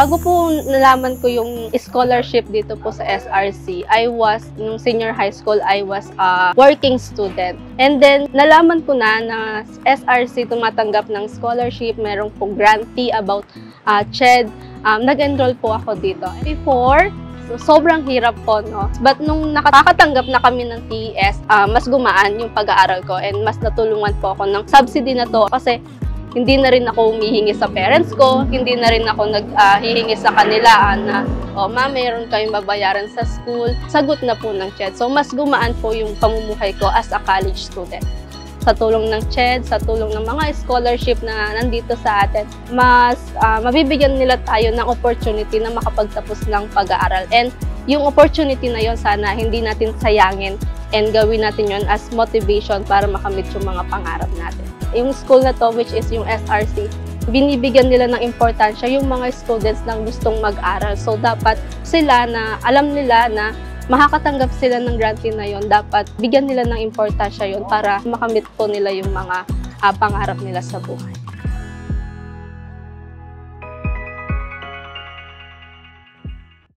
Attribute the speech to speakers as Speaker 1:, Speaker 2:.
Speaker 1: Bago po nalaman ko yung scholarship dito po sa SRC, nung senior high school, I was a working student. And then, nalaman ko na SRC tumatanggap ng scholarship, merong po grantee about CHED. Nag-enroll po ako dito. Before, sobrang hirap po, no? But nung nakakatanggap na kami ng TES, mas gumaan yung pag-aaral ko and mas natulungan po ako ng subsidy na to kasi hindi na rin ako humihingi sa parents ko, hindi na rin ako naghihingi sa kanila na, ma, mayroon kayong babayaran sa school. Sagot na po ng CHED. So, mas gumaan po yung pamumuhay ko as a college student. Sa tulong ng CHED, sa tulong ng mga scholarship na nandito sa atin, mas mabibigyan nila tayo ng opportunity na makapagtapos ng pag-aaral. And yung opportunity na yon sana hindi natin sayangin and gawin natin yon as motivation para makamit yung mga pangarap natin. Yung school na to, which is yung SRC, binibigyan nila ng importansya yung mga students na gustong mag-aral. So, dapat sila na alam nila na makakatanggap sila ng grantee na yon, dapat bigyan nila ng importansya yon para makamit po nila yung mga pangarap nila sa buhay.